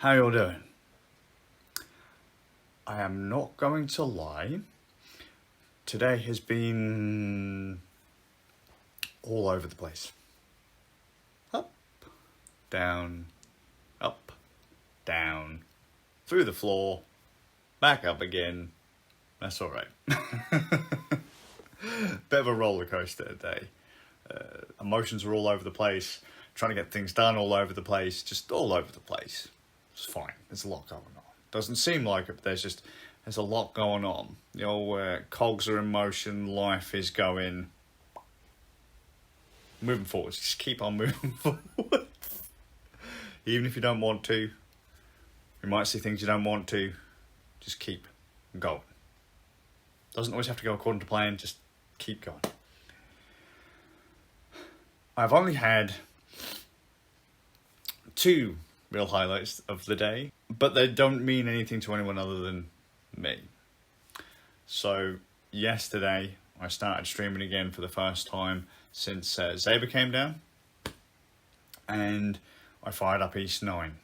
How y'all doing? I am not going to lie. Today has been all over the place. Up, down, through the floor, back up again. That's all right. Bit of a roller coaster today. Emotions are all over the place. Trying to get things done all over the place. Just all over the place. It's fine. There's a lot going on. Doesn't seem like it, but there's a lot going on. The old cogs are in motion. Life is going. Moving forward. Just keep on moving forward. Even if you don't want to. You might see things you don't want to. Just keep going. Doesn't always have to go according to plan. Just keep going. I've only had 2 real highlights of the day, but they don't mean anything to anyone other than me. So yesterday I started streaming again for the first time since Saber came down, and I fired up East 9,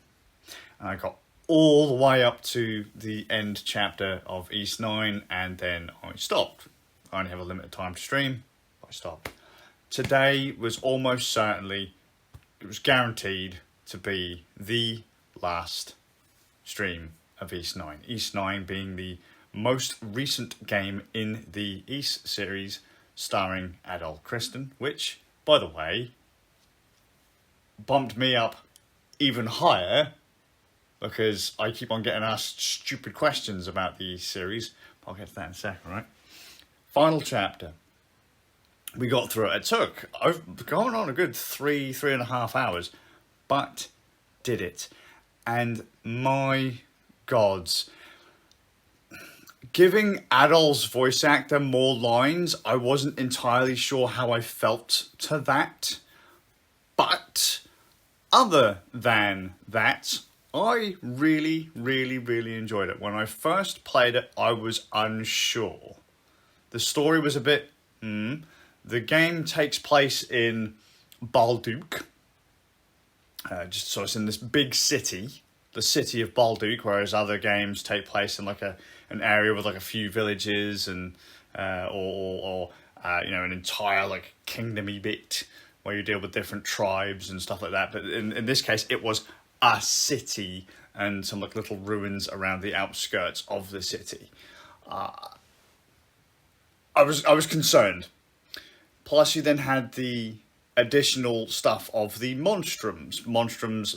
and I got all the way up to the end chapter of East 9, and then I stopped. I only have a limited time to stream, I stopped. Today was almost certainly, it was guaranteed to be the last stream of East 9. East 9 being the most recent game in the East series starring Adol Kristen, which, by the way, bumped me up even higher because I keep on getting asked stupid questions about the East series. I'll get to that in a second, right? Final chapter. We got through it. It took going on a good 3.5 hours, but did it. And my gods, giving Adol's voice actor more lines, I wasn't entirely sure how I felt to that. But other than that, I really enjoyed it. When I first played it, I was unsure. The story was a bit, The game takes place in Balduke. So it's in this big city, the city of Balduke, whereas other games take place in like an area with like a few villages and or an entire like kingdomy bit where you deal with different tribes and stuff like that. But in this case, it was a city and some like little ruins around the outskirts of the city. I was concerned. Plus, you then had the additional stuff of the monstroms.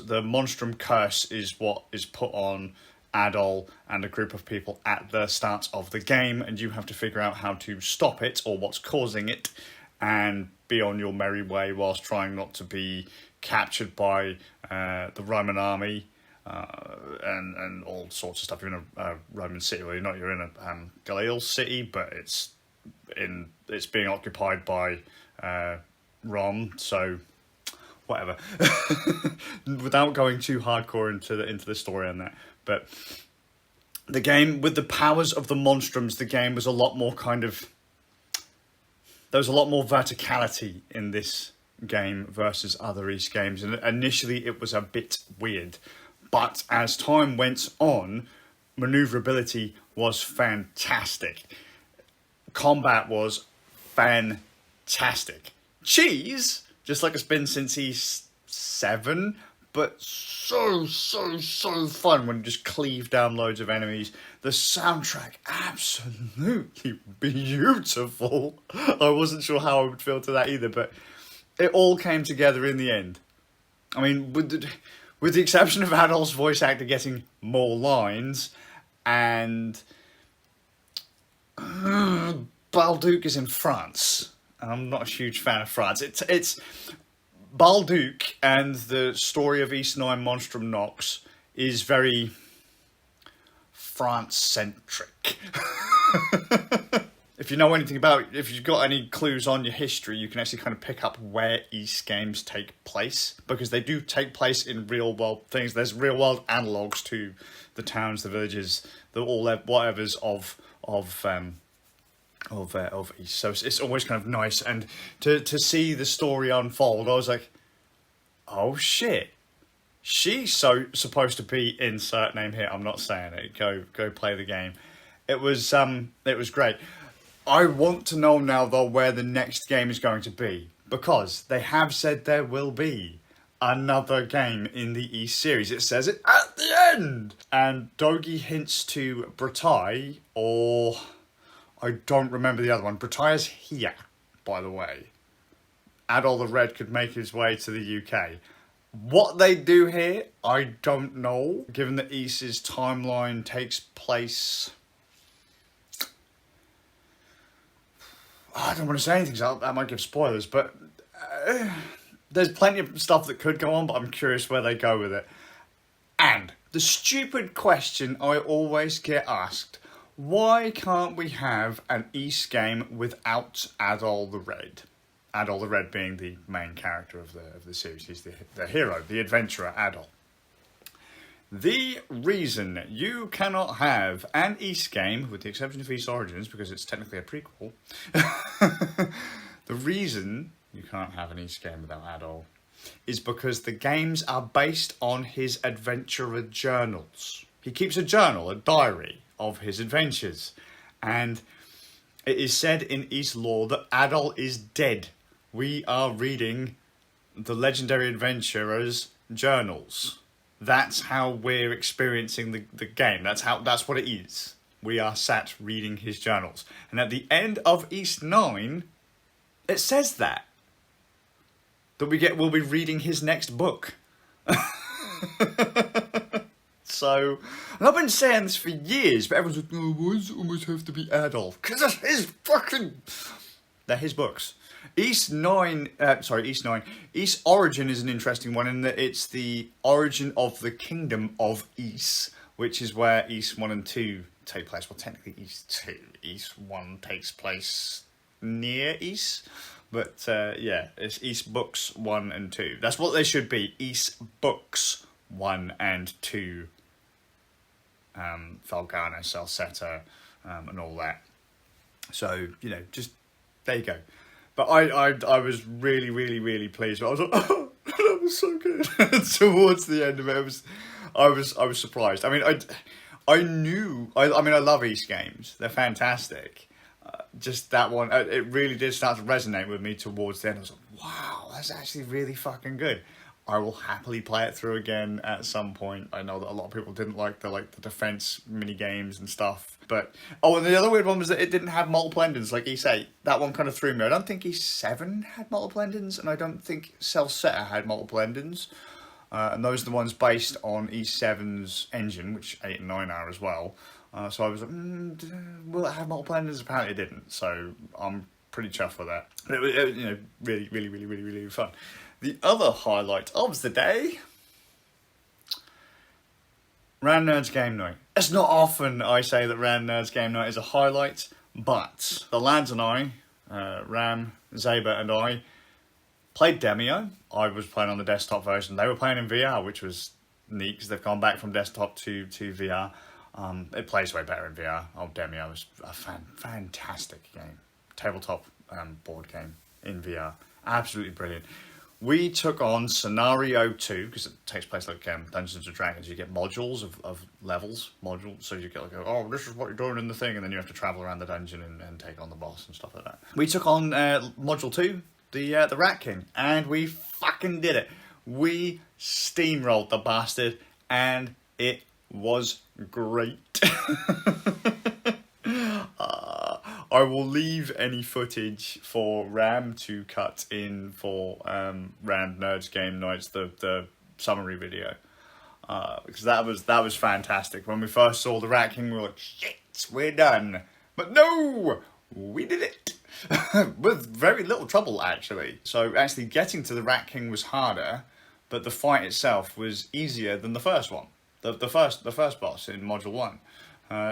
The monstrum curse is what is put on Adol and a group of people at the start of the game, and you have to figure out how to stop it or what's causing it and be on your merry way whilst trying not to be captured by the Roman army and all sorts of stuff. You're in a Roman city, well, you're in a Galil city, but it's being occupied by Rom, so whatever. Without going too hardcore into the story on that, but the game with the powers of the monstroms, the game was a lot more there was a lot more verticality in this game versus other East games, and initially it was a bit weird, but as time went on, maneuverability was fantastic. Combat was fantastic. Cheese, just like it's been since East 7, but so fun when you just cleave down loads of enemies. The soundtrack, absolutely beautiful. I wasn't sure how I would feel to that either, but it all came together in the end. I mean, with the exception of Adol's voice actor getting more lines, and Balduke is in France, and I'm not a huge fan of France. It's Balduke, and the story of East 9 Monstrum Nox is very France-centric. If you know anything about, if you've got any clues on your history, you can actually kind of pick up where East games take place, because they do take place in real-world things. There's real-world analogues to the towns, the villages, whatever's of East. So it's always kind of nice, and to see the story unfold, I was like, oh shit, She's supposed to be insert name here. I'm not saying it. Go play the game. It was great. I want to know now though where the next game is going to be, because they have said there will be another game in the East series. It says it at the end. And Dogi hints to Bratai, or I don't remember the other one. Bratai's here, by the way. Adol the Red could make his way to the UK. What they do here, I don't know. Given that East's timeline takes place... I don't want to say anything, so that might give spoilers, but there's plenty of stuff that could go on, but I'm curious where they go with it. And the stupid question I always get asked, why can't we have an East game without Adol the Red? Adol the Red being the main character of the series. He's the hero, the adventurer, Adol. The reason you cannot have an East game, with the exception of East Origins, because it's technically a prequel, the reason you can't have an East game without Adol is because the games are based on his adventurer journals. He keeps a journal, a diary of his adventures, and it is said in East lore that Adol is dead. We are reading the legendary adventurer's journals. That's how we're experiencing the game. That's what it is. We are sat reading his journals. And at the end of East 9, it says that we'll be reading his next book. So, and I've been saying this for years, but everyone's like, oh, why does it almost have to be Adolf? Because it's his fucking... They're his books. East 9, East Origin is an interesting one in that it's the origin of the kingdom of East, which is where East 1 and 2 take place. Well, technically East 2. East 1 takes place near East, but yeah, it's East Books 1 and 2. That's what they should be, East Books 1 and 2. Falgana, Salsetta, and all that. So, you know, just, there you go. But I was really, really, really pleased. I was like, oh, that was so good. Towards the end of it, I was surprised. I mean, I love East games. They're fantastic. Just that one, it really did start to resonate with me towards the end. I was like, wow, that's actually really fucking good. I will happily play it through again at some point. I know that a lot of people didn't like the defense mini games and stuff. But and the other weird one was that it didn't have multiple endings like East 8. That one kind of threw me. I don't think East 7 had multiple endings, and I don't think Salsetta had multiple endings. And those are the ones based on East 7's engine, which 8 and 9 are as well. So I was like, will it have multiple endings? Apparently it didn't. So I'm pretty chuffed with that. It was, really, really, really, really, really fun. The other highlight of the day, Rand Nerds Game Night. It's not often I say that Rand Nerds Game Night is a highlight, but the lads and I, Ram, Zaba and I, played Demio. I was playing on the desktop version. They were playing in VR, which was neat because they've gone back from desktop to VR. It plays way better in VR. Demio is a fantastic game. Tabletop board game in VR. Absolutely brilliant. We took on Scenario 2, because it takes place like Dungeons & Dragons. You get modules of levels, so you get like, oh, this is what you're doing in the thing, and then you have to travel around the dungeon and take on the boss and stuff like that. We took on Module 2, the Rat King, and we fucking did it. We steamrolled the bastard, and it was great. I will leave any footage for Ram to cut in for Rand Nerds Game Nights, the summary video, because that was fantastic. When we first saw the Rat King, we were like, shit, we're done. But no, we did it with very little trouble actually. So actually getting to the Rat King was harder, but the fight itself was easier than the first one, the first boss in Module 1.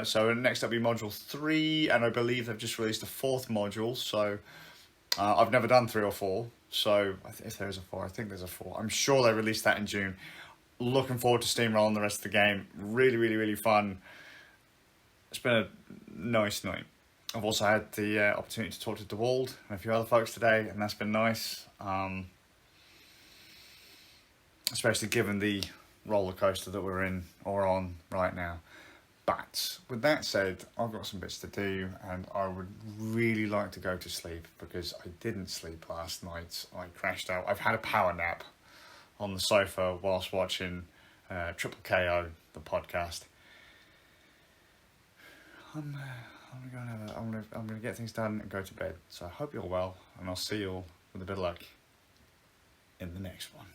So next up will be Module 3, and I believe they've just released a 4th module, so I've never done 3 or 4, so if there is a 4, I think there's a 4. I'm sure they released that in June. Looking forward to steamrolling the rest of the game. Really, really, really fun. It's been a nice night. I've also had the opportunity to talk to DeWald and a few other folks today, and that's been nice. Especially given the roller coaster that we're in or on right now. But with that said, I've got some bits to do and I would really like to go to sleep because I didn't sleep last night. I crashed out. I've had a power nap on the sofa whilst watching Triple KO, the podcast. I'm gonna get things done and go to bed. So I hope you're well, and I'll see you all with a bit of luck in the next one.